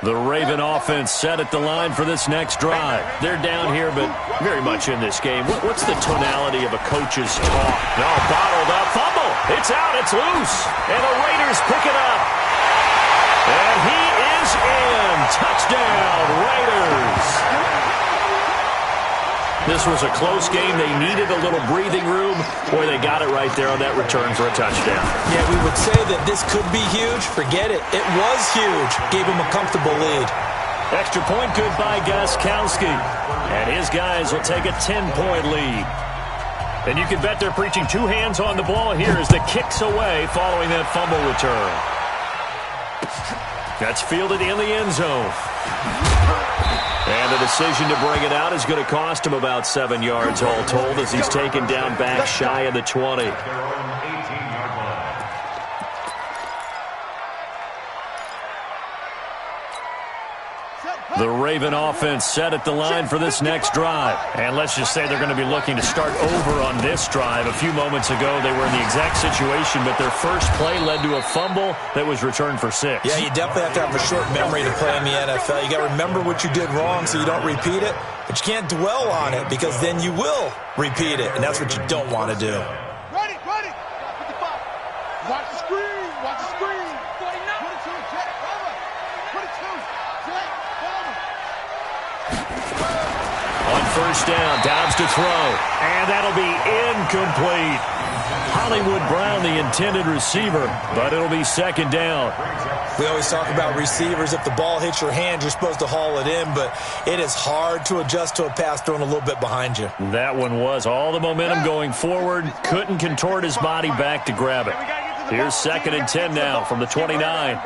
The Raven offense set at the line for this next drive. They're down here, but very much in this game. What's the tonality of a coach's talk? No, bottled up. Fumble. It's out. It's loose. And the Raiders pick it up. And he is in. Touchdown, Raiders. This was a close game. They needed a little breathing room. Boy, they got it right there on that return for a touchdown. Yeah, we would say that this could be huge. Forget it. It was huge. Gave him a comfortable lead. Extra point good by Gostkowski. And his guys will take a 10-point lead. And you can bet they're preaching two hands on the ball here as the kick's away following that fumble return. That's fielded in the end zone. And the decision to bring it out is going to cost him about 7 yards all told as he's taken down back shy of the 20. The Raven offense set at the line for this next drive. And let's just say they're going to be looking to start over on this drive. A few moments ago, they were in the exact situation, but their first play led to a fumble that was returned for 6. Yeah, you definitely have to have a short memory to play in the NFL. You got to remember what you did wrong so you don't repeat it, but you can't dwell on it because then you will repeat it, and that's what you don't want to do. Ready. Watch the screen. Watch the screen. 22, check, cover. 22, check, cover. On first down, Dobbs to throw, and that'll be incomplete. Hollywood Brown, the intended receiver, but it'll be second down. We always talk about receivers. If the ball hits your hand, you're supposed to haul it in, but it is hard to adjust to a pass thrown a little bit behind you. That one was all the momentum going forward. Couldn't contort his body back to grab it. Here's 2nd and 10 now from the 29.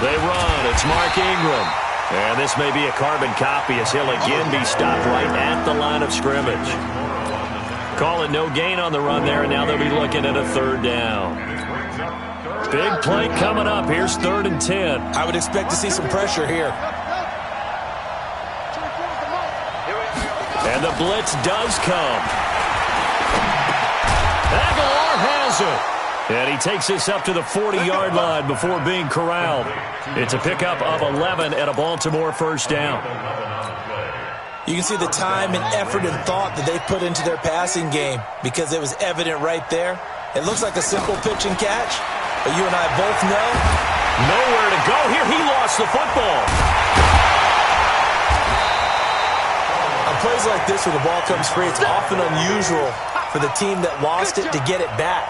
They run. It's Mark Ingram. And this may be a carbon copy as he'll again be stopped right at the line of scrimmage. Call it no gain on the run there, and now they'll be looking at a 3rd down. Big play coming up. Here's 3rd and 10. I would expect to see some pressure here. And the blitz does come. Aguilar has it. And he takes this up to the 40-yard line before being corralled. It's a pickup of 11 at a Baltimore first down. You can see the time and effort and thought that they put into their passing game because it was evident right there. It looks like a simple pitch and catch, but you and I both know nowhere to go here. He lost the football. On plays like this where the ball comes free, it's often unusual for the team that lost it to get it back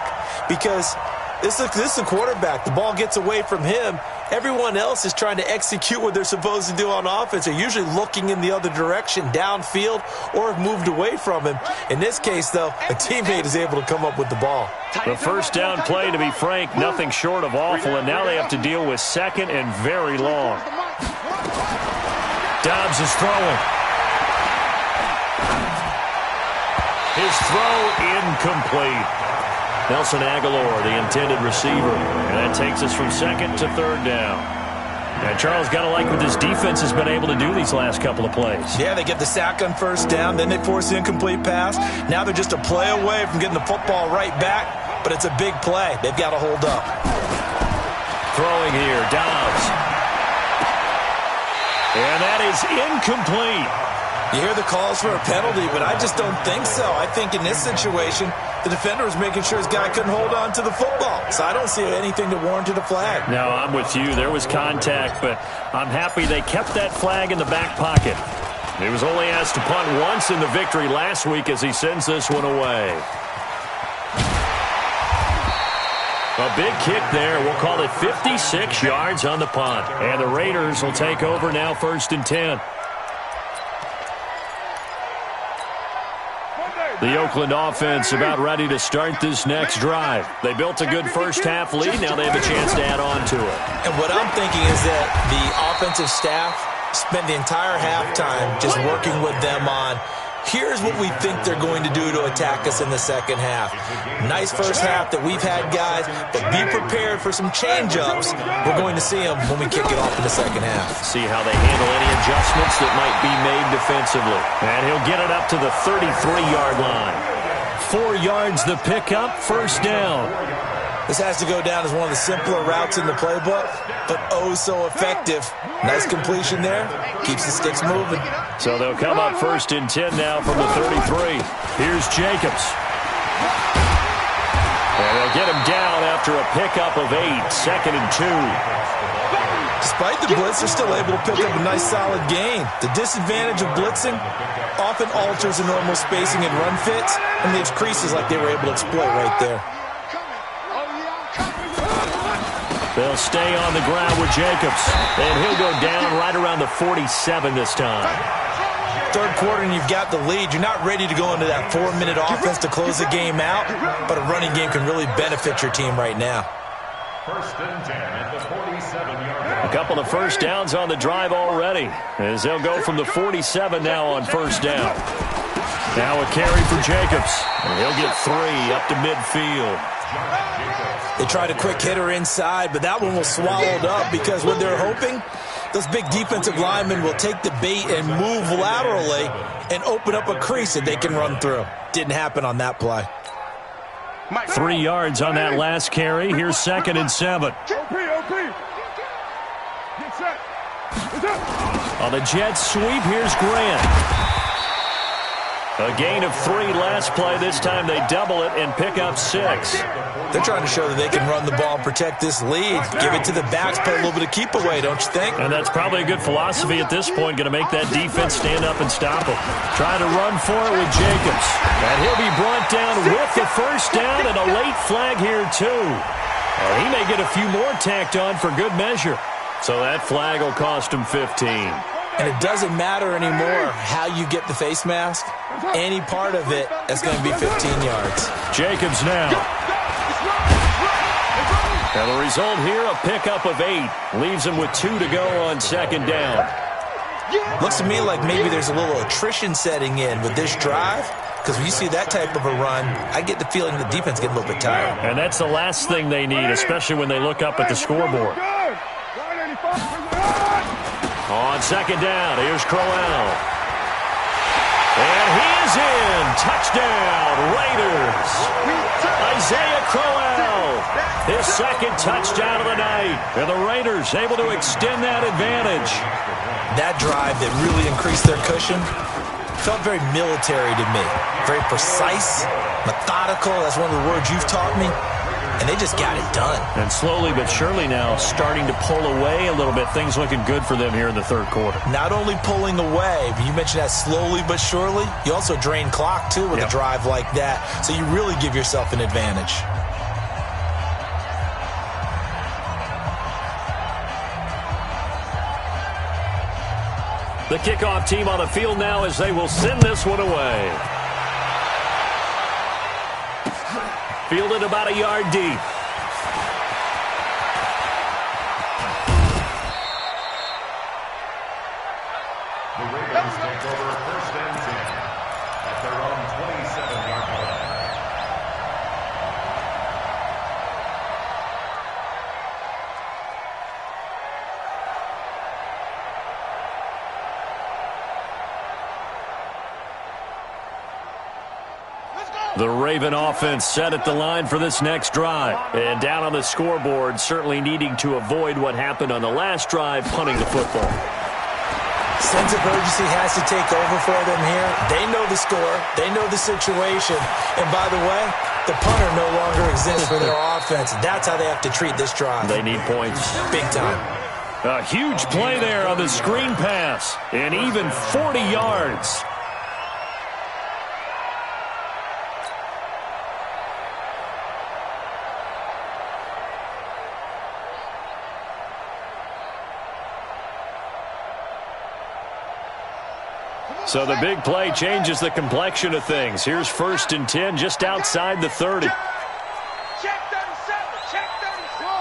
because this is a quarterback. The ball gets away from him. Everyone else is trying to execute what they're supposed to do on offense. They're usually looking in the other direction, downfield, or have moved away from him. In this case, though, a teammate is able to come up with the ball. The first down play, to be frank, nothing short of awful, and now they have to deal with 2nd and very long. Dobbs is throwing. His throw incomplete. Nelson Aguilar, the intended receiver. And that takes us from 2nd to 3rd down. And Charles, got to like what this defense has been able to do these last couple of plays. Yeah, they get the sack on first down, then they force the incomplete pass. Now they're just a play away from getting the football right back, but it's a big play. They've got to hold up. Throwing here, Dobbs. And that is incomplete. You hear the calls for a penalty, but I just don't think so. I think in this situation, the defender was making sure his guy couldn't hold on to the football. So I don't see anything that warranted a flag. No, I'm with you. There was contact, but I'm happy they kept that flag in the back pocket. He was only asked to punt once in the victory last week as he sends this one away. A big kick there. We'll call it 56 yards on the punt. And the Raiders will take over now 1st and 10. The Oakland offense about ready to start this next drive. They built a good first-half lead. Now they have a chance to add on to it. And what I'm thinking is that the offensive staff spent the entire halftime just working with them on, here's what we think they're going to do to attack us in the second half. Nice first half that we've had, guys, but be prepared for some change-ups. We're going to see them when we kick it off in the second half. See how they handle any adjustments that might be made defensively. And he'll get it up to the 33-yard line. 4 yards the pickup, first down. This has to go down as one of the simpler routes in the playbook, but oh so effective. Nice completion there. Keeps the sticks moving. So they'll come up 1st and 10 now from the 33. Here's Jacobs. And they'll get him down after a pickup of 8, 2nd and 2. Despite the blitz, they're still able to pick up a nice solid gain. The disadvantage of blitzing often alters the normal spacing and run fits and leaves creases like they were able to exploit right there. They'll stay on the ground with Jacobs, and he'll go down right around the 47 this time. Third quarter and you've got the lead. You're not ready to go into that 4-minute offense to close the game out, but a running game can really benefit your team right now. 1st and 10 at the 47-yard line. A couple of first downs on the drive already, as they'll go from the 47 now on 1st down. Now a carry for Jacobs, and he'll get 3 up to midfield. They tried a quick hitter inside, but that one was swallowed up because what they're hoping, those big defensive linemen will take the bait and move laterally and open up a crease that they can run through. Didn't happen on that play. 3 yards on that last carry. Here's 2nd and 7. On the jet sweep, here's Grant. A gain of 3 last play. This time they double it and pick up 6. They're trying to show that they can run the ball and protect this lead. Give it to the backs, play a little bit of keep away, don't you think? And that's probably a good philosophy at this point, going to make that defense stand up and stop them. Try to run for it with Jacobs. And he'll be brought down with the first down and a late flag here too. He may get a few more tacked on for good measure. So that flag will cost him 15. And it doesn't matter anymore how you get the face mask. Any part of it, that's going to be 15 yards. Jacobs now. And the result here, a pickup of 8. Leaves him with 2 to go on 2nd down. Looks to me like maybe there's a little attrition setting in with this drive. Because when you see that type of a run, I get the feeling the defense get a little bit tired. And that's the last thing they need, especially when they look up at the scoreboard. On 2nd down, here's Crowell. And he is in. Touchdown, Raiders. Isaiah Crowell, his 2nd touchdown of the night. And the Raiders able to extend that advantage. That drive that really increased their cushion felt very military to me. Very precise, methodical. That's one of the words you've taught me. And they just got it done. And slowly but surely now starting to pull away a little bit. Things looking good for them here in the 3rd quarter. Not only pulling away, but you mentioned that slowly but surely. You also drain clock, too, with a drive like that. So you really give yourself an advantage. The kickoff team on the field now as they will send this one away. Fielded about a yard deep. The Raiders take over 1st and 10 at their own 27-yard line. The Raven offense set at the line for this next drive. And down on the scoreboard, certainly needing to avoid what happened on the last drive, punting the football. Sense of urgency has to take over for them here. They know the score. They know the situation. And by the way, the punter no longer exists for their offense. That's how they have to treat this drive. They need points. Big time. A huge play there on the screen pass. And even 40 yards. So the big play changes the complexion of things. Here's 1st and 10 just outside the 30. Check 37. Check 34.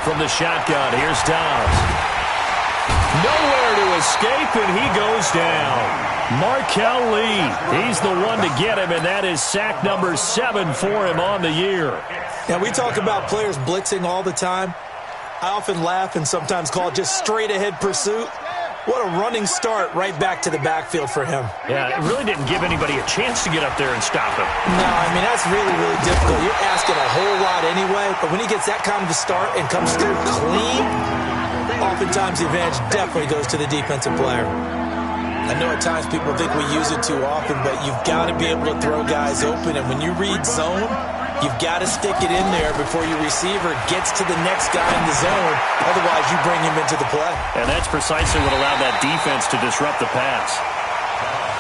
From the shotgun, here's Dobbs. Nowhere to escape, and he goes down. Markel Lee, he's the one to get him, and that is sack number 7 for him on the year. Now, we talk about players blitzing all the time. I often laugh and sometimes call it just straight-ahead pursuit. What a running start right back to the backfield for him. Yeah, it really didn't give anybody a chance to get up there and stop him. No, I mean, that's really, really difficult. You're asking a whole lot anyway, but when he gets that kind of a start and comes through clean, oftentimes the advantage definitely goes to the defensive player. I know at times people think we use it too often, but you've got to be able to throw guys open, and when you read zone, you've got to stick it in there before your receiver gets to the next guy in the zone. Otherwise, you bring him into the play. And that's precisely what allowed that defense to disrupt the pass.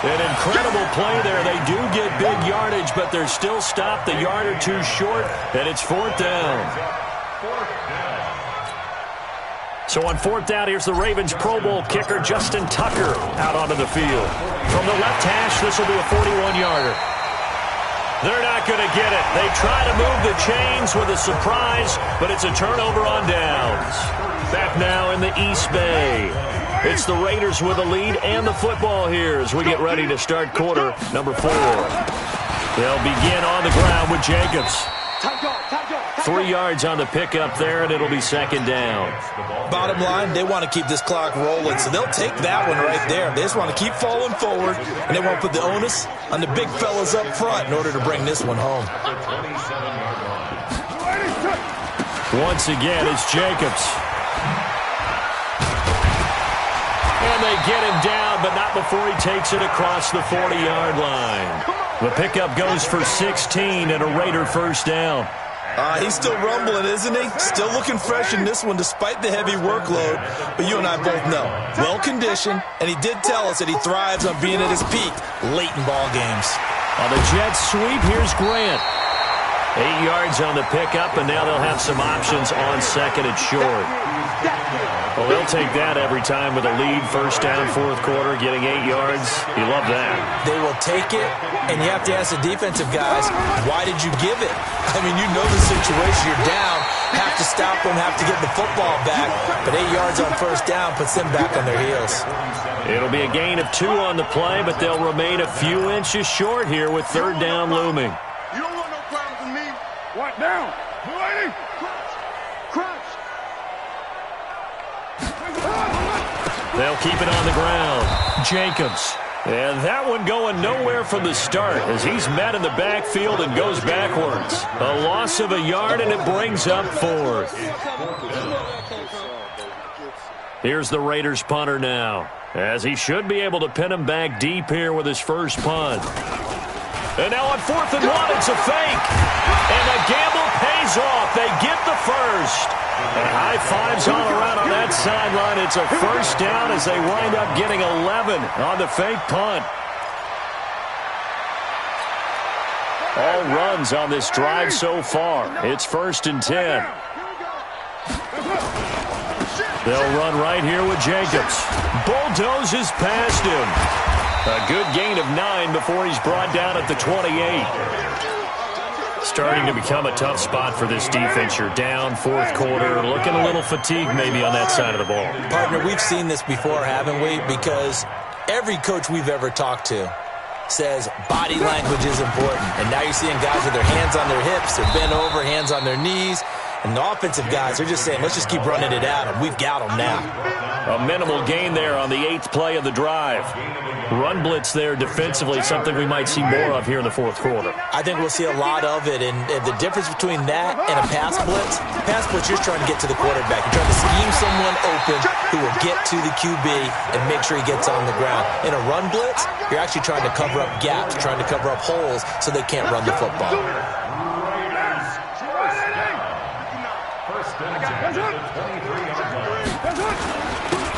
An incredible play there. They do get big yardage, but they're still stopped a yard or two short, and it's 4th down. So on 4th down, here's the Ravens Pro Bowl kicker, Justin Tucker, out onto the field. From the left hash, this will be a 41-yarder. They're not going to get it. They try to move the chains with a surprise, but it's a turnover on downs. Back now in the East Bay. It's the Raiders with the lead and the football here as we get ready to start quarter number 4. They'll begin on the ground with Jacobs. 3 yards on the pickup there, and it'll be 2nd down. Bottom line, they want to keep this clock rolling, so they'll take that one right there. They just want to keep falling forward, and they won't put the onus on the big fellas up front in order to bring this one home. Once again, it's Jacobs. And they get him down, but not before he takes it across the 40-yard line. The pickup goes for 16 and a Raider 1st down. He's still rumbling, isn't he? Still looking fresh in this one despite the heavy workload. But you and I both know, well-conditioned, and he did tell us that he thrives on being at his peak late in ball games. On the jet sweep, here's Grant. 8 yards on the pickup, and now they'll have some options on 2nd and short. Well, they'll take that every time with a lead. 1st down, 4th quarter, getting 8 yards. You love that. They will take it, and you have to ask the defensive guys, why did you give it? I mean, you know the situation. You're down, have to stop them, have to get the football back. But 8 yards on 1st down puts them back on their heels. It'll be a gain of 2 on the play, but they'll remain a few inches short here with 3rd down looming. You don't want no problems with me. What down? Lady. Crunch. They'll keep it on the ground. Jacobs. And that one going nowhere from the start as he's met in the backfield and goes backwards. A loss of a yard, and it brings up 4th. Here's the Raiders punter now, as he should be able to pin him back deep here with his first punt. And now on 4th and 1, it's a fake. And the gamble pays off. They get the first. And high fives all around on that sideline. It's a 1st down as they wind up getting 11 on the fake punt. All runs on this drive so far. It's 1st and 10. They'll run right here with Jacobs. Bulldozes past him. A good gain of 9 before he's brought down at the 28. Starting to become a tough spot for this defense. You're down 4th quarter, looking a little fatigued maybe on that side of the ball. Partner, we've seen this before, haven't we? Because every coach we've ever talked to says body language is important. And now you're seeing guys with their hands on their hips, they're bent over, hands on their knees. And the offensive guys are just saying, let's just keep running it at them. We've got them now. A minimal gain there on the 8th play of the drive. Run blitz there defensively, something we might see more of here in the 4th quarter. I think we'll see a lot of it. And the difference between that and a pass blitz, you're just trying to get to the quarterback. You're trying to scheme someone open who will get to the QB and make sure he gets on the ground. In a run blitz, you're actually trying to cover up gaps, trying to cover up holes so they can't run the football.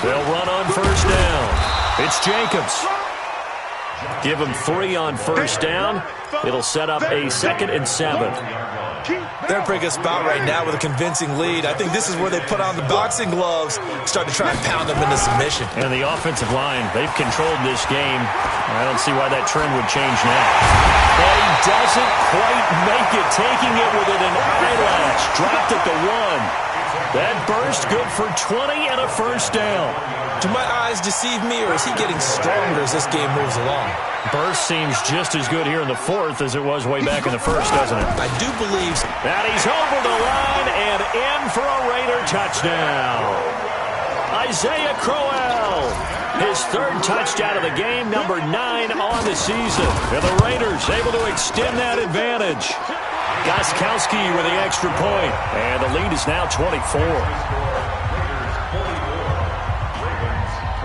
They'll run on 1st down. It's Jacobs. Give him 3 on 1st down. It'll set up a 2nd and 7. They're in a pretty good spot right now with a convincing lead. I think this is where they put on the boxing gloves, start to try and pound them into submission. And the offensive line, they've controlled this game. I don't see why that trend would change now. But he doesn't quite make it, taking it within an eyelash. Dropped at the 1. That burst good for 20 and a 1st down. Do my eyes deceive me, or is he getting stronger as this game moves along? Burst seems just as good here in the 4th as it was way back in the 1st, doesn't it? I do believe. And he's over the line and in for a Raider touchdown. Isaiah Crowell His third touchdown of the game, number 9 on the season. And the Raiders able to extend that advantage. Gostkowski with the extra point. And the lead is now 24.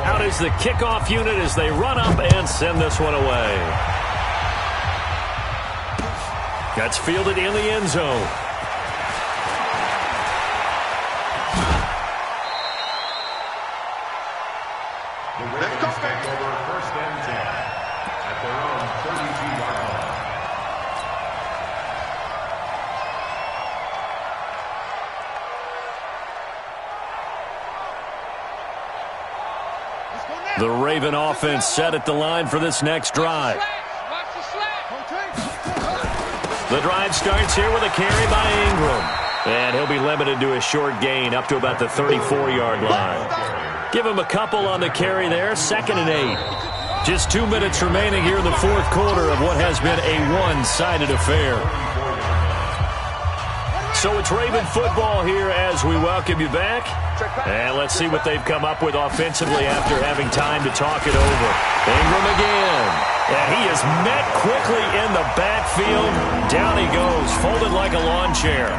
Out is the kickoff unit as they run up and send this one away. That's fielded in the end zone. The Ravens take over 1st and 10 at their own 32-yard line. The Raven offense set at the line for this next drive. The drive starts here with a carry by Ingram. And he'll be limited to a short gain up to about the 34-yard line. Give him a couple on the carry there, 2nd and 8. Just 2 minutes remaining here in the 4th quarter of what has been a one-sided affair. So it's Raven football here as we welcome you back. And let's see what they've come up with offensively after having time to talk it over. Ingram again. And he is met quickly in the backfield. Down he goes, folded like a lawn chair.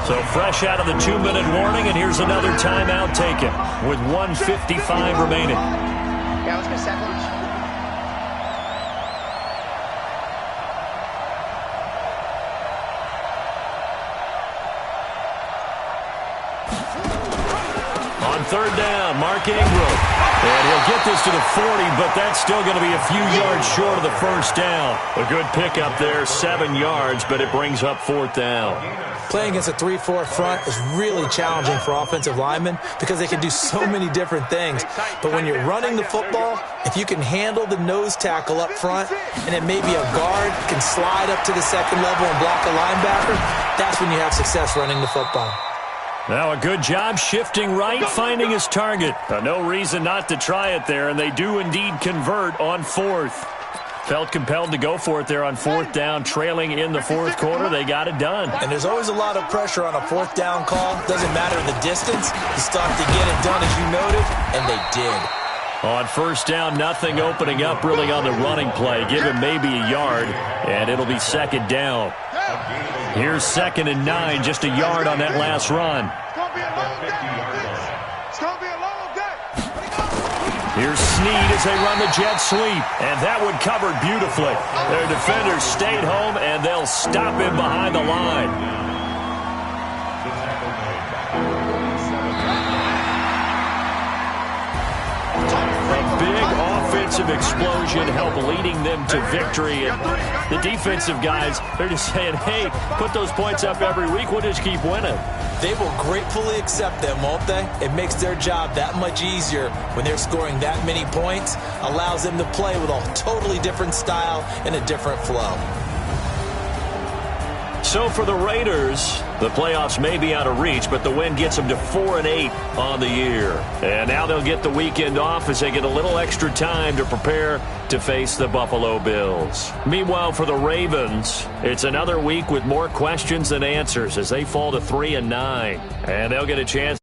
So fresh out of the 2-minute warning, and here's another timeout taken with 1:55 remaining. Yeah, let's go set lunch. On 3rd down, Mark Ingram. And he'll get this to the 40, but that's still going to be a few yards short of the 1st down. A good pickup there, 7 yards, but it brings up 4th down. Playing against a 3-4 front is really challenging for offensive linemen because they can do so many different things. But when you're running the football, if you can handle the nose tackle up front and then maybe a guard can slide up to the 2nd level and block a linebacker, that's when you have success running the football. Now a good job shifting right, finding his target. No reason not to try it there, and they do indeed convert on 4th. Felt compelled to go for it there on 4th down, trailing in the 4th quarter. They got it done. And there's always a lot of pressure on a 4th down call. Doesn't matter the distance. You start to get it done, as you noted, and they did. On 1st down, nothing opening up really on the running play. Give him maybe a yard, and it'll be 2nd down. Here's 2nd and 9, just a yard on that last run. Here's Snead as they run the jet sweep, and that one covered beautifully. Their defenders stayed home, and they'll stop him behind the line. Big offensive explosion help leading them to victory. And the defensive guys, they're just saying, hey, put those points up every week. We'll just keep winning. They will gratefully accept them, won't they? It makes their job that much easier when they're scoring that many points. Allows them to play with a totally different style and a different flow. So for the Raiders, the playoffs may be out of reach, but the win gets them to 4-8 on the year. And now they'll get the weekend off as they get a little extra time to prepare to face the Buffalo Bills. Meanwhile, for the Ravens, it's another week with more questions than answers as they fall to 3-9. And they'll get a chance